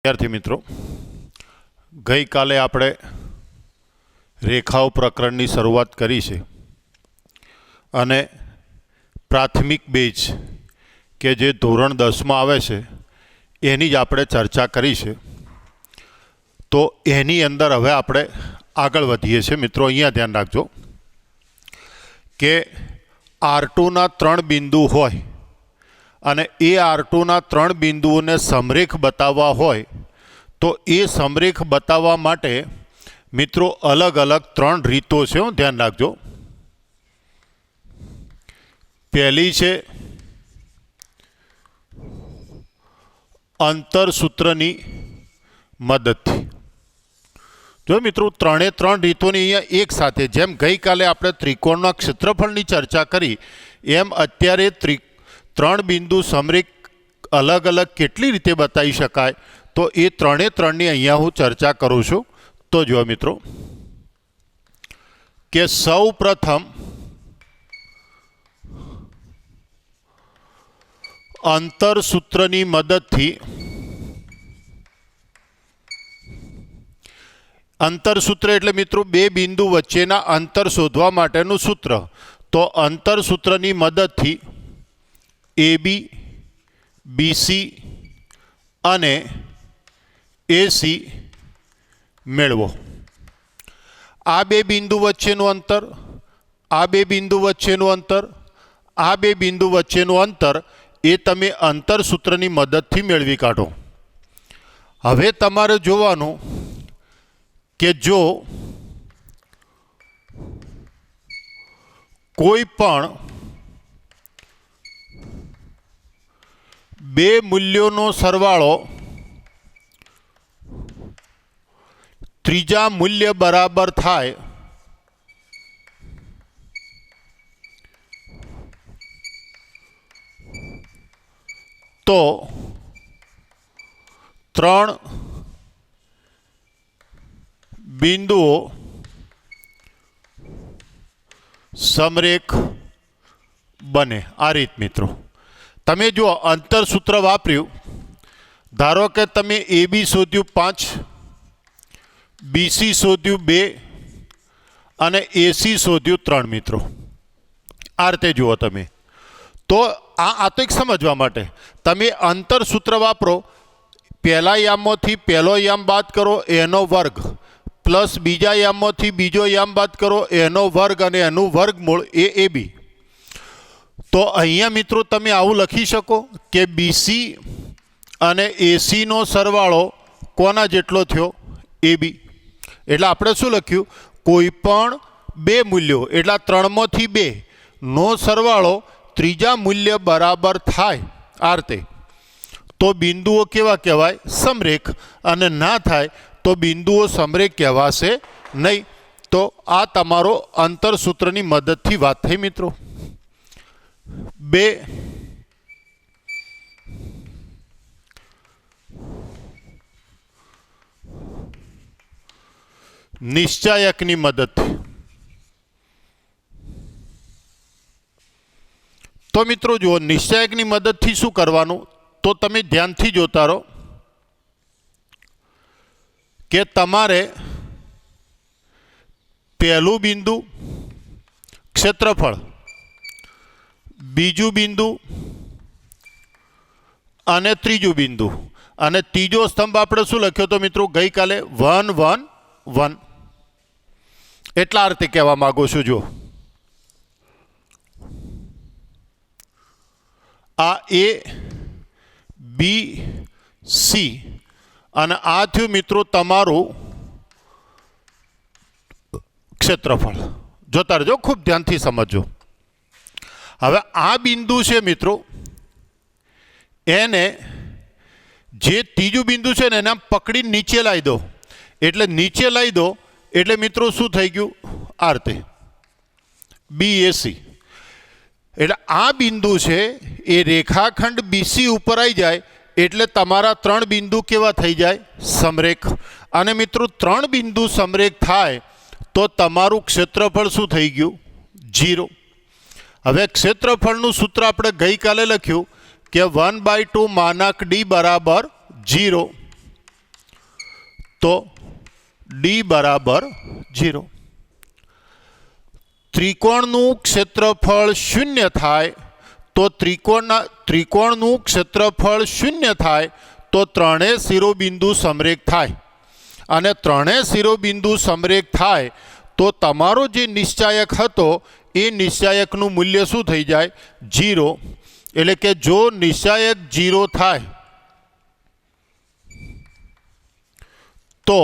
વિદ્યાર્થી મિત્રો, ગઈકાલે આપણે રેખાઓ પ્રકરણની શરૂઆત કરી છે અને પ્રાથમિક બેઝ કે જે ધોરણ 10માં આવે છે એની જ આપણે ચર્ચા કરી છે. તો એની અંદર હવે આપણે આગળ વધીએ છીએ. મિત્રો અહીંયા ધ્યાન રાખજો કે R2ના 3 બિંદુ હોય અને એ R2ના 3 બિંદુઓને સમરેખ બતાવવા હોય તો એ સમરેખ બતાવવા માટે મિત્રો અલગ અલગ 3 રીતો છે. ધ્યાન રાખજો. પહેલી છે અંતરસૂત્રની મદદથી. જો મિત્રો ત્રણે 3 રીતોની અહીંયા એક સાથે, જેમ ગઈકાલે આપણે ત્રિકોણના ક્ષેત્રફળની ચર્ચા કરી એમ અત્યારે 3 બિંદુ સમરેખ અલગ અલગ કેટલી રીતે બતાવી શકાય તો એ 3ની અહીંયા હું ચર્ચા કરું છું. તો જુઓ મિત્રો કે સૌ પ્રથમ અંતરસૂત્રની મદદથી, અંતરસૂત્ર એટલે મિત્રો બે બિંદુ વચ્ચેના અંતર શોધવા માટેનું સૂત્ર. તો અંતરસૂત્રની મદદથી AB, BC અને AC મેળવો. આ બે બિંદુ વચ્ચેનું અંતર, આ બે બિંદુ વચ્ચેનું અંતર, આ બે બિંદુ વચ્ચેનું અંતર એ તમે અંતરસૂત્રની મદદથી મેળવી કાઢો. હવે તમારે જોવાનું કે જો કોઈ પણ બે મૂલ્યોનો સરવાળો ત્રીજા મૂલ્ય બરાબર થાય તો 3 બિંદુઓ સમરેખ બને. આ રીત મિત્રો તમે જો અંતરસૂત્ર વાપર્યું, ધારો કે તમે AB શોધ્યું 5, BC શોધ્યું 2 અને AC શોધ્યું 3 મિત્રો. આ રીતે જુઓ તમે. તો આ તો એક સમજવા માટે તમે અંતરસૂત્ર વાપરો. પહેલા યામમાંથી પહેલો યામ બાદ કરો એનો વર્ગ, પ્લસ બીજા યામમાંથી બીજો યામ બાદ કરો એનો વર્ગ અને એનું વર્ગમૂળ એ AB. તો અહીંયા મિત્રો તમે આવું લખી શકો કે BC અને ACનો સરવાળો કોના જેટલો થયો? AB. એટલે આપણે શું લખ્યું? કોઈ પણ બે મૂલ્યો એટલે 3માંથી 2 નો સરવાળો ત્રીજા મૂલ્ય બરાબર થાય આ રીતે તો બિંદુઓ કેવા કહેવાય? સમરેખ. અને ના થાય તો બિંદુઓ સમરેખ કહેવાશે નહીં. તો આ તમારો અંતરસૂત્રની મદદથી વાત થઈ મિત્રો. 2 નિશ્ચાયકની મદદથી. તો મિત્રો જુઓ, નિશ્ચાયકની મદદથી શું કરવાનું? તો તમે ધ્યાનથી જોતા રહો કે તમારે પહેલું બિંદુ ક્ષેત્રફળ, બીજું બિંદુ અને ત્રીજું બિંદુ, અને ત્રીજો સ્તંભ આપણે શું લખ્યો તો મિત્રો ગઈકાલે? 1 1 1. એટલા અર્થે કહેવા માંગુ છું. જો આ A, B, C અને આ થયું મિત્રો તમારું ક્ષેત્રફળ. જોતા રહેજો, ખૂબ ધ્યાનથી સમજજો. હવે આ બિંદુ છે મિત્રો, એને જે ત્રીજું બિંદુ છે ને એને આમ પકડી નીચે લાવી દો. એટલે નીચે લાવી દો એટલે મિત્રો શું થઈ ગયું? આ રીતે BAC. એટલે આ બિંદુ છે એ રેખાખંડ BC ઉપર આવી જાય એટલે તમારા 3 બિંદુ કેવા થઈ જાય? સમરેખ. અને મિત્રો 3 બિંદુ સમરેખ થાય તો તમારું ક્ષેત્રફળ શું થઈ ગયું? 0. હવે ક્ષેત્રફળનું સૂત્ર આપણે ગઈકાલે લખ્યું કે 1/2 માનક d બરાબર 0. તો ડી બરાબર 0. ત્રિકોણનું ક્ષેત્રફળ શૂન્ય થાય તો ત્રિકોણનું ક્ષેત્રફળ શૂન્ય થાય તો ત્રણેય શિરોબિંદુ સમરેખ થાય, અને ત્રણેય શિરોબિંદુ સમરેખ થાય તો તમારો જે નિશ્ચાયક હતો એ નિશ્ચાયકનું મૂલ્ય શું થઈ જાય? 0. એટલે કે જો નિશ્ચાયક 0 થાય તો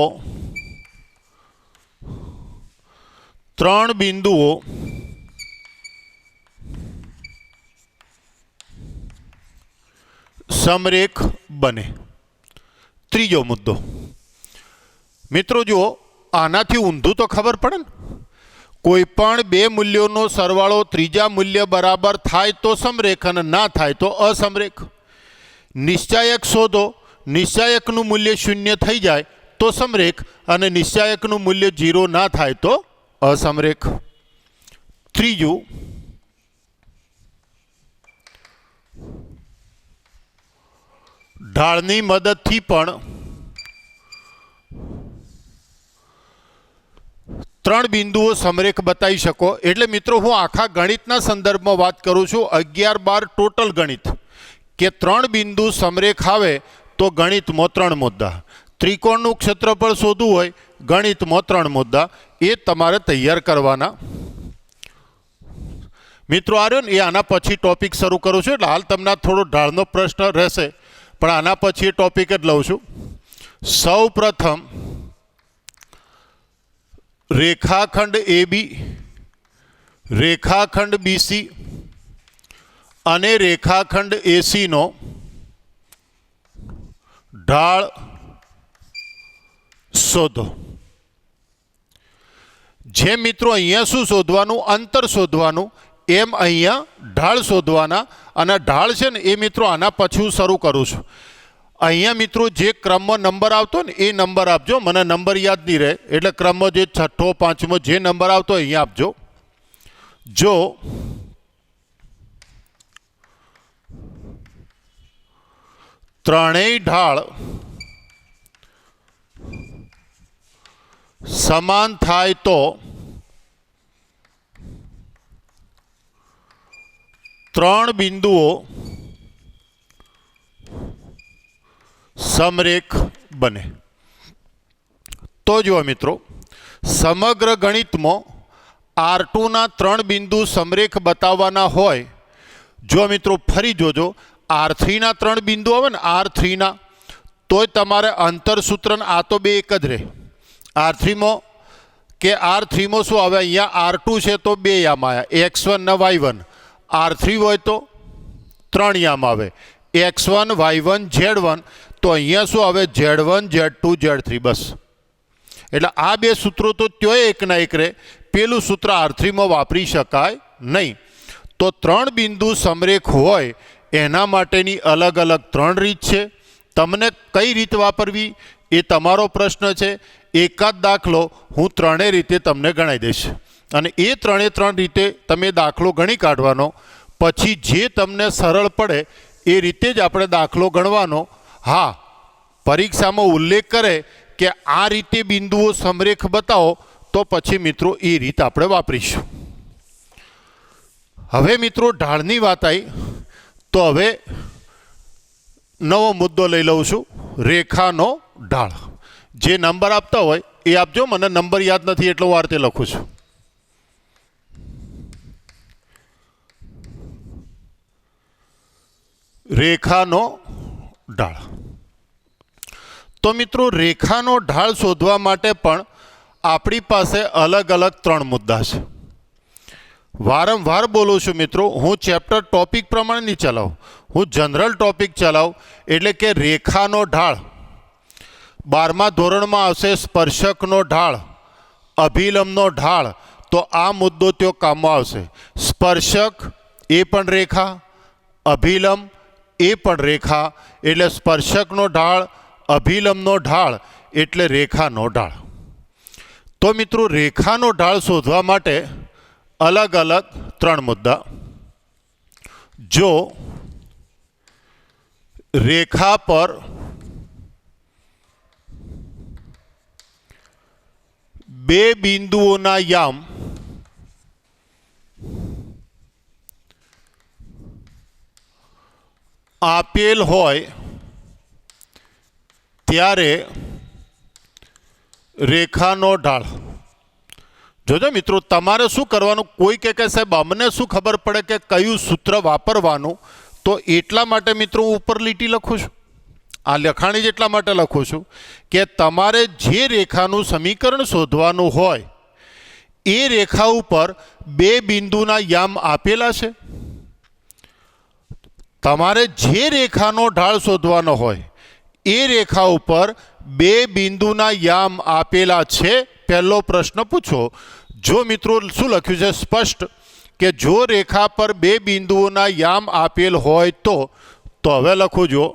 ત્રણ બિંદુઓ સમરેખ બને. ત્રીજો મુદ્દો મિત્રો જુઓ, આનાથી ઊંધું તો ખબર પડે ને. કોઈ પણ બે મૂલ્યોનો સરવાળો ત્રીજા મૂલ્ય બરાબર થાય તો સમરેખ અને ના થાય તો અસમરેખ. નિશ્ચાયક શોધો, નિશ્ચાયકનું મૂલ્ય 0 થઈ જાય તો સમરેખ અને નિશ્ચાયકનું મૂલ્ય 0 ના થાય તો અસમરેખ. ત્રીજું, ઢાળની મદદથી પણ ત્રણ બિંદુઓ સમરેખ બતાવી શકો. એટલે મિત્રો હું આખા ગણિતના સંદર્ભમાં વાત કરું છું, 11-12 ટોટલ ગણિત, કે ત્રણ બિંદુ સમરેખ આવે તો ગણિતમાં 3 મુદ્દા. ત્રિકોણનું ક્ષેત્રફળ શોધવું હોય ગણિતમાં 3 મુદ્દા, એ તમારે તૈયાર કરવાના. મિત્રો આ રહ્યો ને, એ આના પછી ટોપિક શરૂ કરું છું, એટલે હાલ તમને થોડો ઢાળનો પ્રશ્ન રહેશે, પણ આના પછી એ ટોપિક જ લઉં છું. સૌ પ્રથમ રેખાખંડ AB, રેખાખંડ BC અને રેખાખંડ AC નો ઢાળ શોધો. જેમ મિત્રો અહીંયા શું શોધવાનું? અંતર શોધવાનું. એમ અહીંયા ઢાળ શોધવાના. અને ઢાળ છે ને એ મિત્રો આના પછી હું શરૂ કરું છું. અહીંયા મિત્રો જે ક્રમમાં નંબર આવતો ને એ નંબર આપજો, મને નંબર યાદ નહીં રહે, એટલે ક્રમમાં જે છઠ્ઠો પાંચમો જે નંબર આવતો અહીંયા આપજો. જો ત્રણેય ઢાળ સમાન થાય તો ત્રણ બિંદુઓ સમરેખ બને. તો જુઓ મિત્રો, સમગ્ર ગણિતમાં R2ના ત્રણ બિંદુ સમરેખ બતાવવાના હોય. જો મિત્રો ફરી જોજો, R3ના ત્રણ બિંદુ આવે ને, R3ના, તોય તમારે અંતરસૂત્ર આ તો બે એક જ રહે. R3માં શું આવે? અહીંયા R2 છે તો 2 યામ આવ્યા, X1 ને Y1. R3 હોય તો 3 યામ આવે, X1 Y1 Z1. તો અહીંયા શું આવે? Z1 Z2 Z3. બસ. એટલે આ બે સૂત્રો તો ત્યોય એકના એક રહે, પેલું સૂત્ર R3માં વાપરી શકાય નહીં. તો ત્રણ બિંદુ સમરેખ હોય એના માટેની અલગ અલગ 3 રીત છે. તમને કઈ રીત વાપરવી એ તમારો પ્રશ્ન છે. એકાદ દાખલો હું 3 રીતે તમને ગણાવી દઈશ, અને એ 3 રીતે તમે દાખલો ગણી કાઢવાનો. પછી જે તમને સરળ પડે એ રીતે જ આપણે દાખલો ગણવાનો. હા, પરીક્ષામાં ઉલ્લેખ કરે કે આ રીતે બિંદુઓ સમરેખ બતાવો તો પછી મિત્રો એ રીત આપણે વાપરીશું. હવે મિત્રો ઢાળની વાત આવી તો હવે નવો મુદ્દો લઈ લઉં છું, રેખાનો ઢાળ. જે નંબર આપતા હોય એ આપજો, મને નંબર યાદ નથી એટલો વાર તે લખું છું. રેખાનો ઢાળ. તો મિત્રો રેખાનો ઢાળ શોધવા માટે પણ આપણી પાસે અલગ અલગ 3 મુદ્દા છે. વારંવાર બોલું છું મિત્રો, હું ચેપ્ટર ટોપિક પ્રમાણે નહીં ચલાવું, હું જનરલ ટોપિક ચલાવું. એટલે કે રેખાનો ઢાળ 12મા ધોરણમાં આવશે, સ્પર્શકનો ઢાળ, અભિલંબનો ઢાળ. તો આ મુદ્દો ત્યો કામમાં આવશે. સ્પર્શક એ પણ રેખા, અભિલંબ એ પણ રેખા. એટલે સ્પર્શકનો ઢાળ, અભિલંબનો ઢાળ એટલે રેખાનો ઢાળ. તો મિત્રો રેખાનો ઢાળ શોધવા માટે અલગ અલગ 3 મુદ્દા. જો રેખા પર બે બિંદુઓના યામ આપેલ હોય ત્યારે રેખાનો ઢાળ. જોજો મિત્રો, તમારે શું કરવાનું, કોઈ કે સાહેબ અમને શું ખબર પડે કે કયું સૂત્ર વાપરવાનું, તો એટલા માટે મિત્રો હું ઉપર લીટી લખું છું. આ લખાણી જ એટલા માટે લખું છું કે તમારે જે રેખાનું સમીકરણ શોધવાનું હોય એ રેખા ઉપર બે બિંદુના યામ આપેલા છે. તમારે જે રેખાનો ઢાળ શોધવાનો હોય એ રેખા ઉપર બે બિંદુના યામ આપેલા છે. પહેલો પ્રશ્ન પૂછો. જો મિત્રો શું લખ્યું છે સ્પષ્ટ કે જો રેખા પર બે બિંદુઓના યામ આપેલ હોય તો હવે લખું જો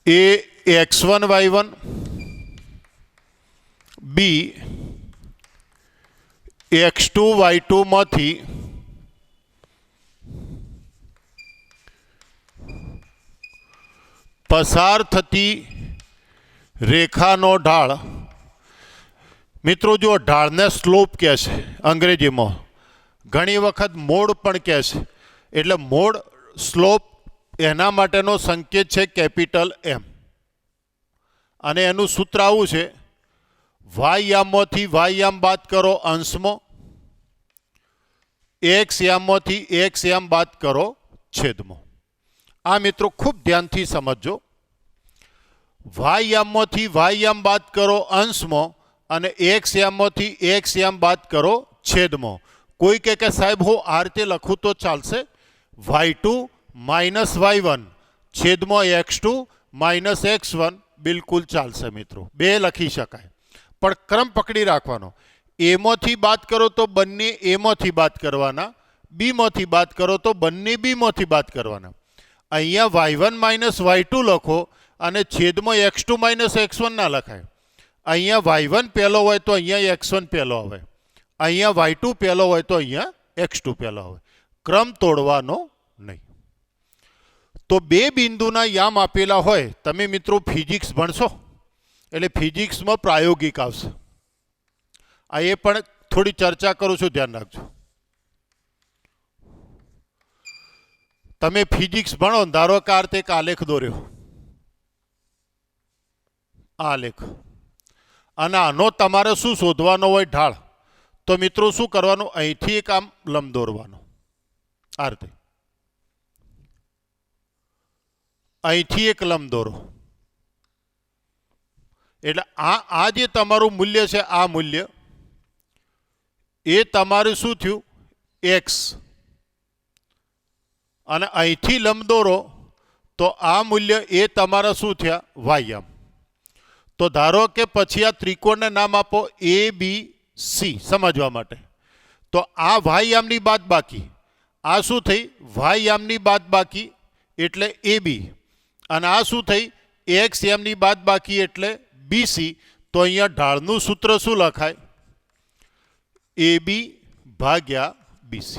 એ x1 y1 બી x2 y2 માંથી પસાર થતી રેખાનો ઢાળ. મિત્રો જો ઢાળને સ્લોપ કહે છે અંગ્રેજીમાં, ઘણી વખત મોડ પણ કહે છે. એટલે મોડ સ્લોપ એના માટેનો સંકેત છે કેપિટલ M, અને એનું સૂત્ર આવું છે વાય યામમાંથી વાય યામ બાદ કરો અંશમાં, એક્સ યામમાંથી એક્સ યામ બાદ કરો છેદમાં. આ મિત્રો ખૂબ ધ્યાનથી સમજજો. વાય યામમાંથી વાય યામ બાદ કરો અંશમાં અને એક્સ યામમાંથી એક્સ યામ બાદ કરો છેદમાં. કોઈ કે સાહેબ હું આ રીતે લખું તો ચાલશે, y2 માઇનસ y1 છેદમાં x2 માઇનસ x1 બિલકુલ ચાલશે મિત્રો, બે લખી શકાય. પણ ક્રમ પકડી રાખવાનો. એમાંથી બાદ કરો તો બંને એમાંથી બાદ કરવાના, બીમાંથી બાદ કરો તો બંને બીમાંથી બાદ કરવાના. અહીંયા y1 માઇનસ y2 લખો અને છેદમાં x2 માઇનસ x1 ના લખાય. અહીંયા y1 પહેલો હોય તો અહીંયા x1 પહેલો આવે, અહીંયા y2 પહેલો હોય તો અહીંયા x2 પહેલો આવે. ક્રમ તોડવાનો નહીં. તો બે બિંદુના યામ આપેલા હોય, તમે મિત્રો ફિઝિક્સ ભણશો એટલે ફિઝિક્સમાં પ્રાયોગિક આવશે. આ એ પણ થોડી ચર્ચા કરું છું, ધ્યાન રાખજો. તમે ફિઝિક્સ ભણો, ધારો કે આ રીતે એક આલેખ દોર્યો, આલેખ, અને આનો તમારે શું શોધવાનો હોય ઢાળ, તો મિત્રો શું કરવાનું, અહીંથી એક આમ લંબ દોરવાનો, આ રીતે અહીંથી એક લંબ દોરો. એટલે આ જે તમારું મૂલ્ય છે, આ મૂલ્ય એ તમારું શું થયું x, અને અહીંથી લંબ દોરો તો આ મૂલ્ય એ તમારા શું થયા y યામ. તો ધારો કે પછી આ ત્રિકોણને નામ આપો ABC સમજવા માટે. તો આ y યામની બાદ બાકી, આ શું થઈ y યામની બાદ બાકી એટલે AB, અને આ શું થઈ x યામની બાદ બાકી એટલે BC. તો અહીંયા ઢાળનું સૂત્ર શું લખાય, AB ભાગ્યા BC.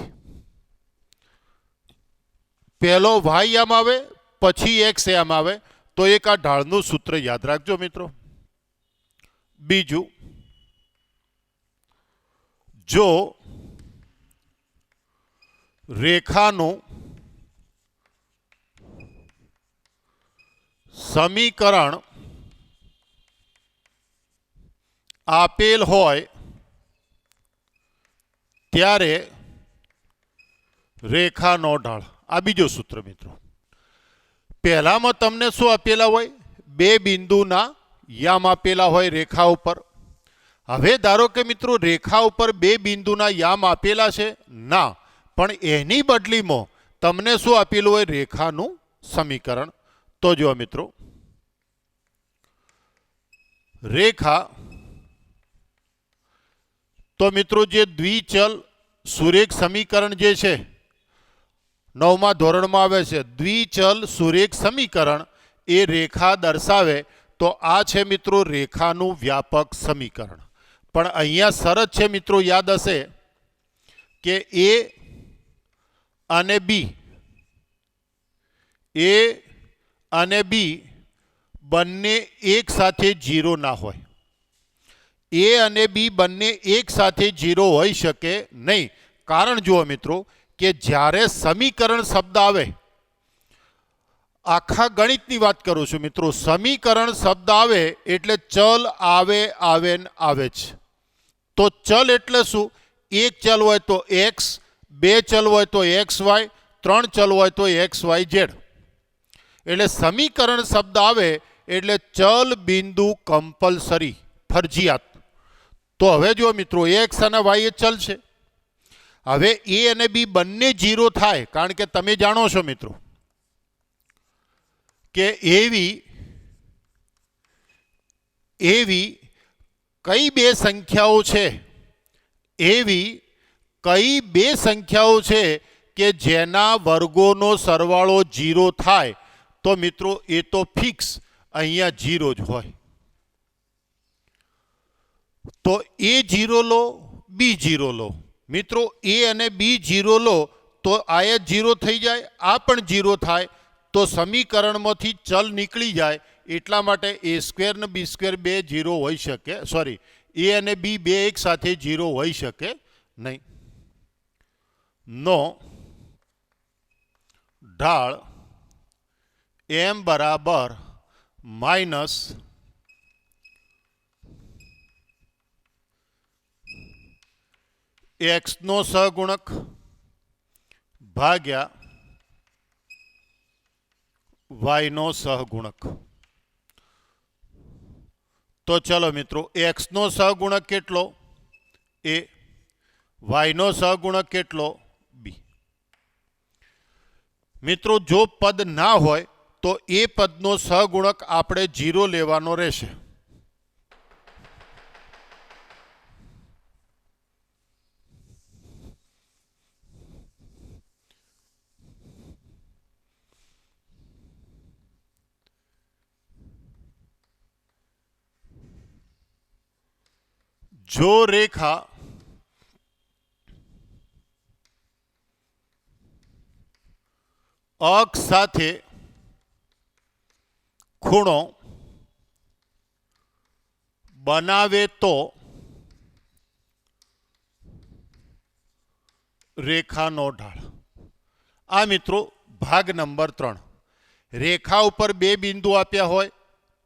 પહેલો y યામ આવે પછી x યામ આવે, તો એક આ ઢાળનું સૂત્ર યાદ રાખજો મિત્રો. બીજું, જો રેખાનું સમીકરણ આપેલ હોય ત્યારે રેખાનો ઢાળ. આ બીજો સૂત્ર મિત્રો. પહેલામાં તમને શું આપેલા હોય, બે બિંદુના યામ આપેલા હોય રેખા ઉપર. હવે ધારો કે મિત્રો રેખા ઉપર બે બિંદુના યામ આપેલા છે ના, પણ એની બદલીમાં તમને શું આપેલું હોય, રેખાનું સમીકરણ. તો જો મિત્રો, રેખા, તો મિત્રો જે દ્વિચલ સુરેખ સમીકરણ જે છે 9મા ધોરણમાં આવે છે, દ્વિચલ સુરેખ સમીકરણ એ રેખા દર્શાવે. તો આ છે મિત્રો રેખાનું વ્યાપક સમીકરણ. પણ અહીંયા શરત છે મિત્રો, યાદ હશે કે A અને B, A અને B બંને એક સાથે 0 ના હોય. એ અને બી બંને એક સાથે 0 હોઈ શકે નહીં. કારણ જુઓ મિત્રો કે જ્યારે સમીકરણ શબ્દ આવે, આખા ગણિતની વાત કરું છું મિત્રો, સમીકરણ શબ્દ આવે એટલે ચલ આવે આવે ને આવે જ. તો ચલ એટલે શું? એક ચલ હોય તો એક્સ, બે ચલ હોય તો એક્સ વાય, ત્રણ ચલ હોય તો એક્સ વાય ઝેડ. એટલે સમીકરણ શબ્દ આવે એટલે ચલ બિંદુ કમ્પલસરી, ફરજિયાત. તો હવે જો મિત્રો એક્સ અને વાય એ ચલ છે. હવે એ અને બી બંને 0 થાય, કારણ કે તમે જાણો છો મિત્રો કે એવી કઈ બે સંખ્યાઓ છે, એવી કઈ બે સંખ્યાઓ છે કે જેના વર્ગોનો સરવાળો 0 થાય, તો મિત્રો એ તો ફિક્સ અહીંયા 0 જ હોય. તો એ 0 લો, બી 0 લો. મિત્રો એ અને બી 0 લો તો આ 0 થઈ જાય, આ પણ 0 થાય. તો સમીકરણમાંથી ચલ નીકળી જાય. એટલા માટે એ સ્ક્વેર ને બી સ્ક્વેર બે 0 હોઈ શકે, સોરી, એ અને બી બે એક સાથે 0 હોઈ શકે નહીં. નો ઢાળ એમ બરાબર માઇનસ એક્સનો સહગુણક ભાગ્યા વાયનો સહગુણક. તો ચલો મિત્રો એક્સનો સહગુણક કેટલો? એ. વાયનો સહગુણક કેટલો? બી. મિત્રો જો પદ ના હોય તો એ પદનો સહગુણક આપણે 0 લેવાનો રહેશે. જો રેખા અક્ષ સાથે ખૂણો બનાવે તો રેખાનો ઢાળ. આ મિત્રો ભાગ નંબર 3. રેખા ઉપર બે બિંદુ આપ્યા હોય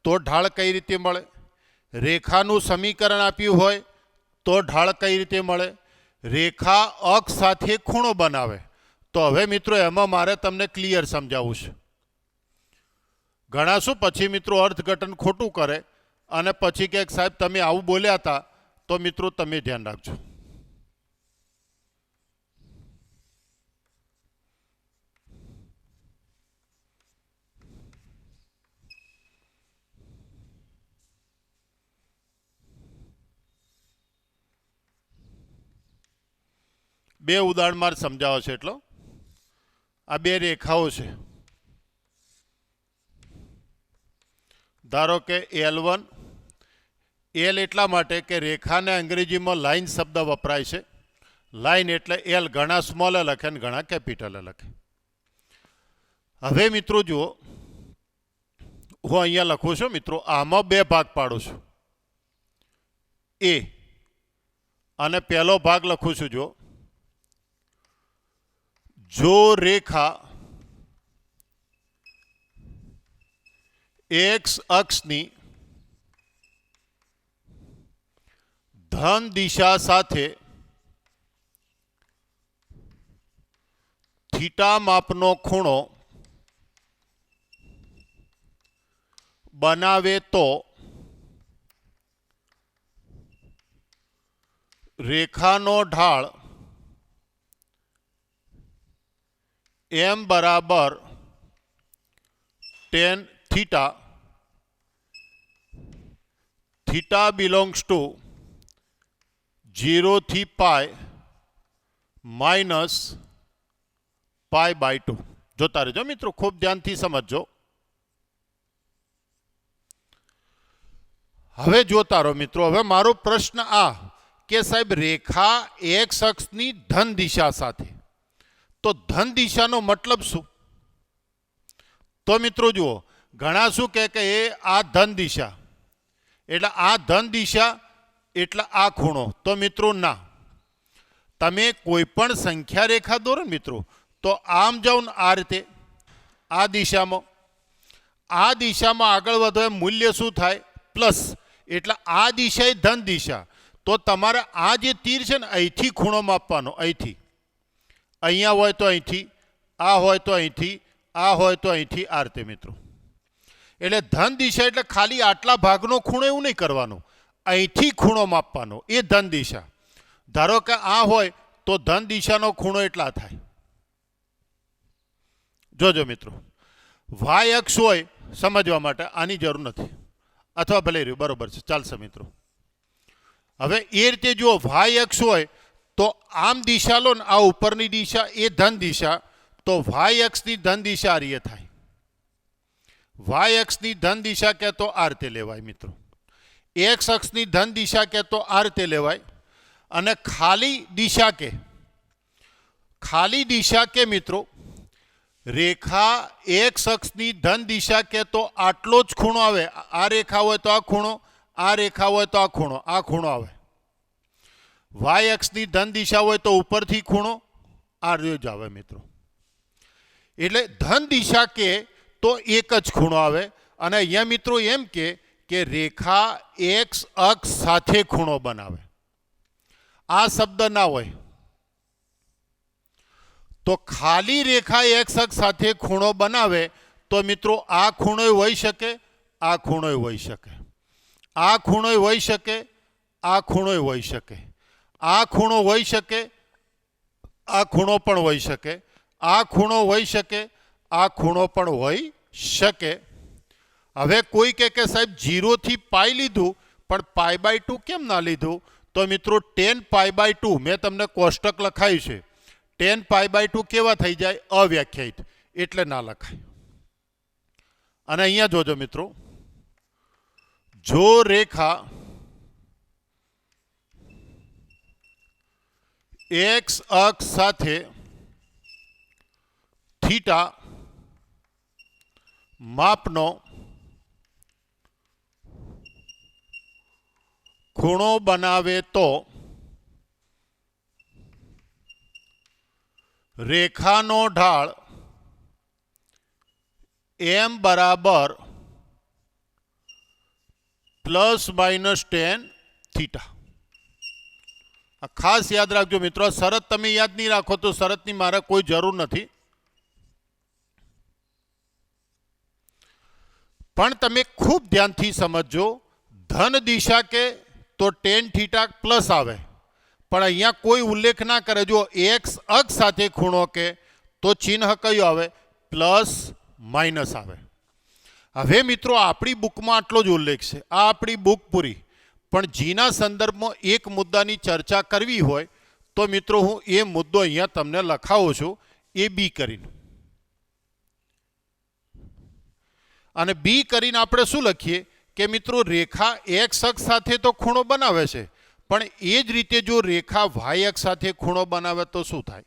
તો ઢાળ કઈ રીતે મળે? રેખાનું સમીકરણ આપ્યું હોય તો ઢાળ કઈ રીતે મળે? રેખા અક્ષ સાથે ખૂણો બનાવે. તો હવે મિત્રો એમાં મારે તમને ક્લિયર સમજાવવું છે. ઘણા શું પછી મિત્રો અર્થઘટન ખોટું કરે અને પછી કે સાહેબ તમે આવું બોલ્યા હતા, તો મિત્રો તમે ધ્યાન રાખજો. બે ઉદાહરણ મારે સમજાવો છે. એટલો આ બે રેખાઓ છે. ધારો કે L1, L એટલા માટે કે રેખાને અંગ્રેજીમાં લાઈન શબ્દ વપરાય છે. લાઈન એટલે L ઘણા સ્મોલ લખે ને ઘણા કેપિટલ લખે. હવે મિત્રો જુઓ, હું અહીંયા લખું છું મિત્રો, આમાં બે ભાગ પાડું છું. એ અને પહેલો ભાગ લખું છું જો રેખા એક્સ અક્ષની ધન દિશા સાથે થીટા માપનો ખૂણો બનાવે તો રેખાનો ઢાળ એમ બરાબર tan theta, theta belongs to 0 થી પાઈ માઇનસ π/2. જોતા રહેજો મિત્રો, ખૂબ ધ્યાનથી સમજજો. હવે જોતા રહો મિત્રો. હવે મારો પ્રશ્ન આ કે સાહેબ રેખા એક્સ અક્ષની ધન દિશા સાથે, તો ધન દિશાનો મતલબ શું? તો મિત્રો જુઓ, ઘણા શું કહે કે એ આ ધન દિશા, એટલે આ ધન દિશા એટલે આ ખૂણો, તો મિત્રો ના. તમે કોઈ પણ સંખ્યા રેખા દોરો ને મિત્રો, તો આમ જાઓ ને આ રીતે, આ દિશામાં આગળ વધો એમ મૂલ્ય શું થાય? પ્લસ. એટલે આ દિશા એ ધન દિશા. તો તમારે આ જે તીર છે ને અહીંથી ખૂણો માપવાનો, અહીંથી. અહીંયા હોય તો અહીંથી, આ હોય તો અહીંથી, આ હોય તો અહીંથી, આ રીતે મિત્રો. એટલે ધન દિશા એટલે ખાલી આટલા ભાગનો ખૂણો એવું નહીં કરવાનું, અહીંથી ખૂણો માપવાનો, એ ધન દિશા. ધારો કે આ હોય તો ધન દિશાનો ખૂણો એટલા થાય. જોજો મિત્રો, વાય અક્ષ હોય સમજવા માટે આની જરૂર નથી, અથવા ભલે રહ્યું બરોબર છે, ચાલશે મિત્રો. હવે એ રીતે જુઓ, વાય અક્ષ હોય તો આમ દિશા લો ને, આ ઉપરની દિશા એ ધન દિશા, તો વાય અક્ષની ધન દિશા આ રીતે થાય. વાય અક્ષની ધન દિશા કે તો આ રીતે લેવાય મિત્રો. એક્સ અક્ષની ધન દિશા કે તો આ રીતે લેવાય. અને ખાલી દિશા કે મિત્રો, રેખા એક્સ અક્ષની ધન દિશા કે તો આટલો જ ખૂણો આવે. આ રેખા હોય તો આ ખૂણો, આ રેખા હોય તો આ ખૂણો આવે. વાય અક્ષની ધન દિશા હોય તો ઉપરથી ખૂણો આ રહ્યો જ આવે મિત્રો. એટલે ધન દિશા કે તો એક જ ખૂણો આવે. અને અહીંયા મિત્રો એમ કે રેખા એક્સ અક્ષ સાથે ખૂણો બનાવે. આ શબ્દ ના હોય તો ખાલી રેખા એક્સ અક્ષ સાથે ખૂણો બનાવે તો મિત્રો આ ખૂણો હોઈ શકે, આ ખૂણો હોઈ શકે, આ ખૂણો હોઈ શકે, આ ખૂણો હોઈ શકે, આ ખૂણો હોઈ શકે, આ ખૂણો પણ હોઈ શકે, આ ખૂણો હોઈ શકે, આ ખૂણો પણ હોઈ શકે. હવે કોઈ કે સાહેબ 0 થી પાઈ લીધું પણ π/2 કેમ ના લીધું? તો મિત્રો tan π/2 મેં તમને કોષ્ટક લખાયું છે. tan π/2 કેવા થઈ જાય? અવ્યાખ્યાયિત, એટલે ના લખાય. અને અહીંયા જોજો મિત્રો, જો રેખા એક્સ અક્ષ સાથે થીટા માપનો ખૂણો બનાવે તો રેખાનો ઢાળ m બરાબર ±tan થીટા. આ ખાસ યાદ રાખજો મિત્રો. શરત તમે યાદ નહીં રાખો તો શરતની મારે કોઈ જરૂર નથી, પણ તમે ખૂબ ધ્યાનથી સમજજો. ધન દિશા કે તો tan થીટા પ્લસ આવે, પણ અહીંયા કોઈ ઉલ્લેખ ના કરે. જો એક્સ અક્ષ સાથે ખૂણો કે તો ચિહ્ન કયું આવે? પ્લસ માઇનસ આવે. હવે મિત્રો આપણી બુકમાં આટલો જ ઉલ્લેખ છે, આ આપણી બુક પૂરી. પણ જીના સંદર્ભમાં એક મુદ્દાની ચર્ચા કરવી હોય તો મિત્રો હું એ મુદ્દો અહીંયા તમને લખાવું છું, એ બી કરીને. અને બી કરીને આપણે શું લખીએ કે મિત્રો રેખા એક્સ અક્ષ સાથે તો ખૂણો બનાવે છે, પણ એ જ રીતે જો રેખા વાય અક્ષ સાથે ખૂણો બનાવે તો શું થાય?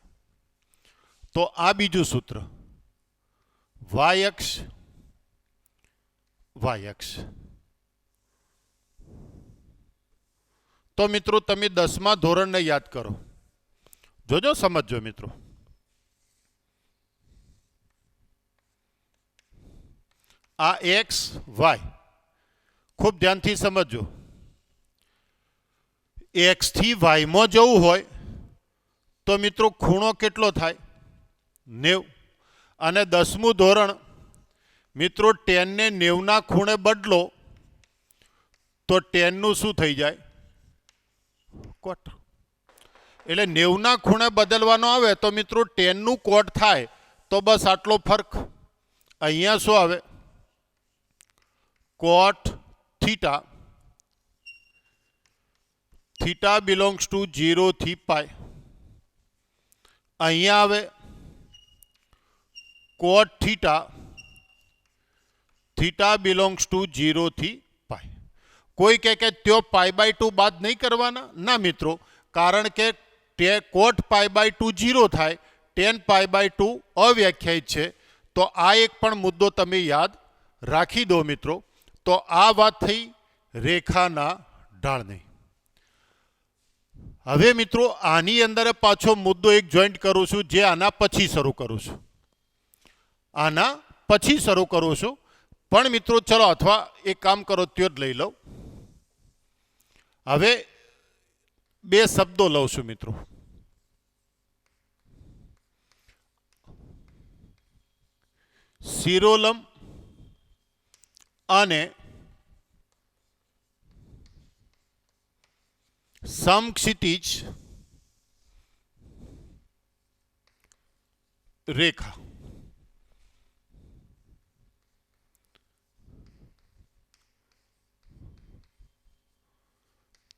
તો આ બીજું સૂત્ર, વાય અક્ષ તો મિત્રો તમે 10મા ધોરણને યાદ કરો. જોજો, સમજજો મિત્રો. આ એક્સ વાય ખૂબ ધ્યાનથી સમજજો. એક્સ થી વાયમાં જવું હોય તો મિત્રો ખૂણો કેટલો થાય? 90. અને 10મું ધોરણ મિત્રો tan ને 90ના ખૂણે બદલો તો tan નું શું થઈ જાય? કોટ. એટલે 90ના ખૂણે બદલવાનો આવે તો મિત્રો tan નું કોટ થાય. તો બસ આટલો ફરક. અહીંયા શું આવે? કોટ થીટા. થીટા બિલોંગ્સ ટુ 0 થી પાય. અહીંયા આવે કોટ થીટા. થીટા બિલોંગ્સ ટુ 0 થી પાય. કોઈ કહે કે ત્યો π/2 બાદ નહીં કરવાના? ના મિત્રો, કારણ કે કોટ π/2 0 થાય, tan π/2 અવ્યાખ્યાયિત છે. તો આ એક પણ મુદ્દો તમે યાદ રાખી દો મિત્રો. તો આ વાત થઈ રેખાના ઢાળની. હવે મિત્રો આની અંદર પાછો મુદ્દો એક જોઈન્ટ કરું છું, જે આના પછી શરૂ કરું છું. આના પછી શરૂ કરું છું. પણ મિત્રો ચલો, અથવા એક કામ કરો ત્યો જ લઈ લઉં. હવે બે શબ્દો લઉં છું મિત્રો. શિરોલમ અને સમક્ષિતિજ રેખા.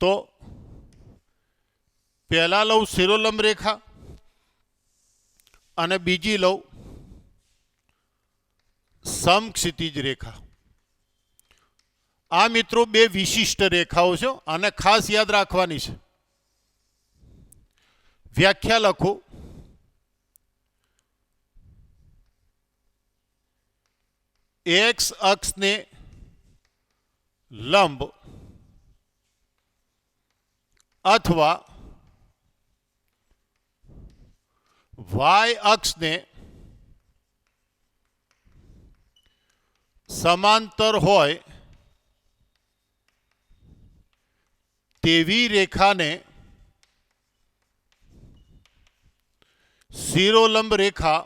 તો પહેલા લઉં શિરોલંબ રેખા અને બીજી લઉં સમક્ષિતિજ રેખા. આ મિત્રો બે વિશિષ્ટ રેખાઓ છે અને ખાસ યાદ રાખવાની છે. વ્યાખ્યા લખો. એક્સ અક્ષને લંબ અથવા વાય અક્ષને સમાંતર હોય તેવી રેખાને શિરોલંબ રેખા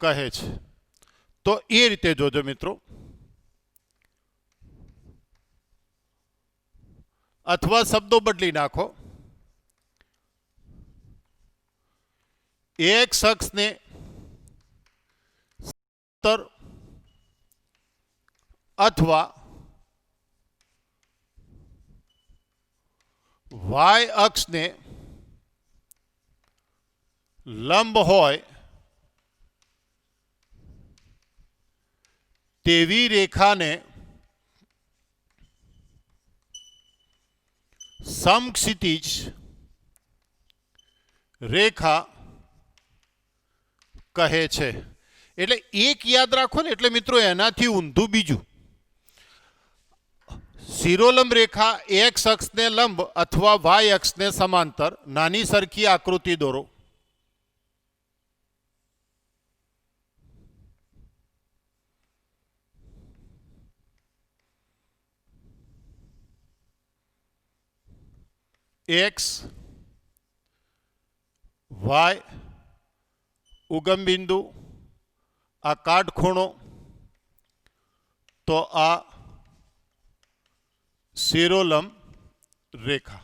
કહે છે. તો એ રીતે જોજો મિત્રો. અથવા શબ્દો બદલી નાખો. એક અક્ષને સમાંતર અથવા વાય અક્ષને લંબ હોય તેવી રેખાને સમક્ષિતિજ રેખા કહે છે. એટલે એક યાદ રાખો ને, એટલે મિત્રો એનાથી ઊંધું બીજું. શિરોલંબ રેખા એક્સ અક્ષને લંબ અથવા વાય અક્ષને સમાંતર નાની સરખી આકૃતિ દોરો. એક્સ વાય ઉગમ બિંદુ, આ કાટખૂણો, તો આ શિરોલંબ રેખા.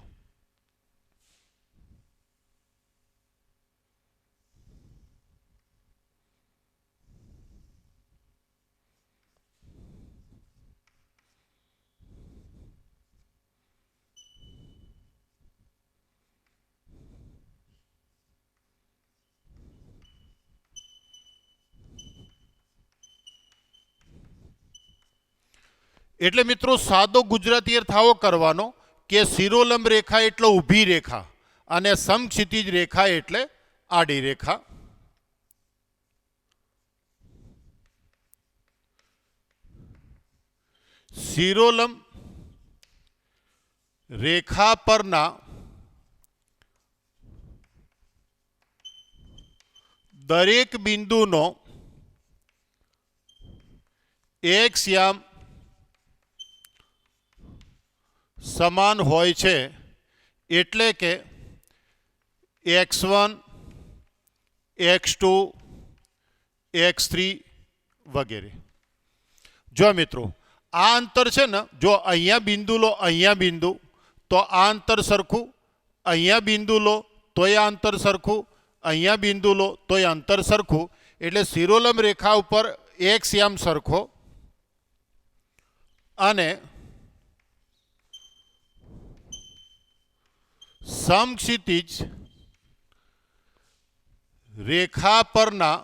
એટલે મિત્રો સાદો ગુજરાતી અર્થ આવો કરવાનો કે શિરોલંબ રેખા એટલે ઊભી રેખા અને સમક્ષિતિજ રેખા એટલે આડી રેખા. શિરોલંબ રેખા પરના દરેક બિંદુનો એક્સ યામ સમાન હોય છે. એટલે કે x1 x2 x3 વગેરે. જો મિત્રો આ અંતર છે ને, જો અહીંયા બિંદુ લો, અહીંયા બિંદુ, તો આ અંતર સરખું. અહીંયા બિંદુ લો તોય આ અંતર સરખું. અહીંયા બિંદુ લો તોય અંતર સરખું. એટલે શિરોલંબ રેખા ઉપર એક્સ યામ સરખો અને સમક્ષિતિજ રેખા પરના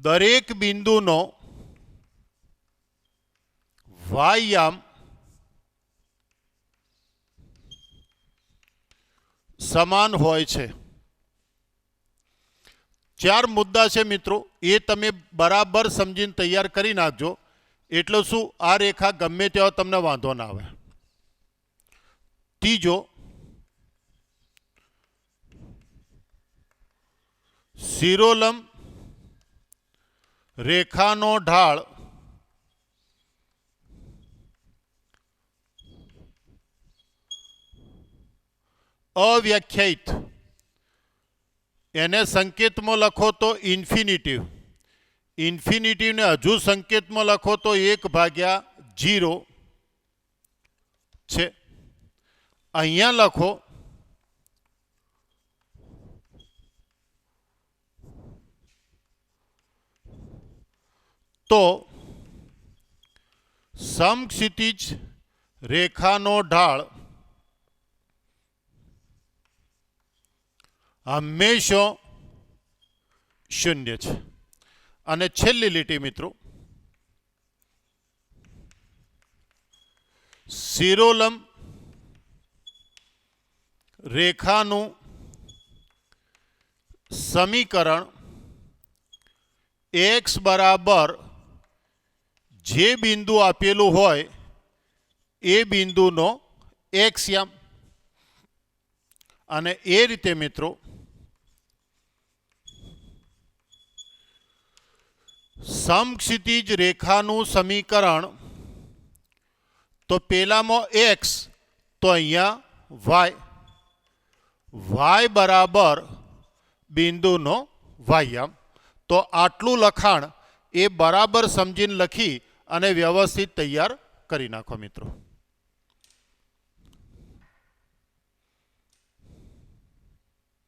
દરેક બિંદુનો વાય યામ સમાન હોય છે. ચાર મુદ્દા છે મિત્રો, એ તમે બરાબર સમજીને તૈયાર કરી નાખજો, એટલે શું આ રેખા ગમે ત્યાં તમને વાંધો ના આવે. ત્રીજો, શિરોલંબ રેખાનો ઢાળ અવ્યાખ્યાયિત, એને સંકેતમાં લખો તો ઇન્ફિનિટિવ, ઇન્ફિનિટિવને હજુ સંકેતમાં લખો તો 1/0 છે. અહીંયા લખો તો સમક્ષિતિજ રેખાનો ઢાળ હંમેશા શૂન્ય છે. અને છેલ્લી લીટી મિત્રો, શિરોલંબ રેખાનું સમીકરણ x બરાબર જે બિંદુ આપેલું હોય એ બિંદુનો એક્સયામ. અને એ રીતે મિત્રો સમક્ષિતિજ રેખાનું સમીકરણ, તો પેલામાં x તો અહીંયા y બરાબર બિંદુનો વાયયામ. તો આટલું લખાણ એ બરાબર સમજીને લખી અને વ્યવસ્થિત તૈયાર કરી નાખો મિત્રો.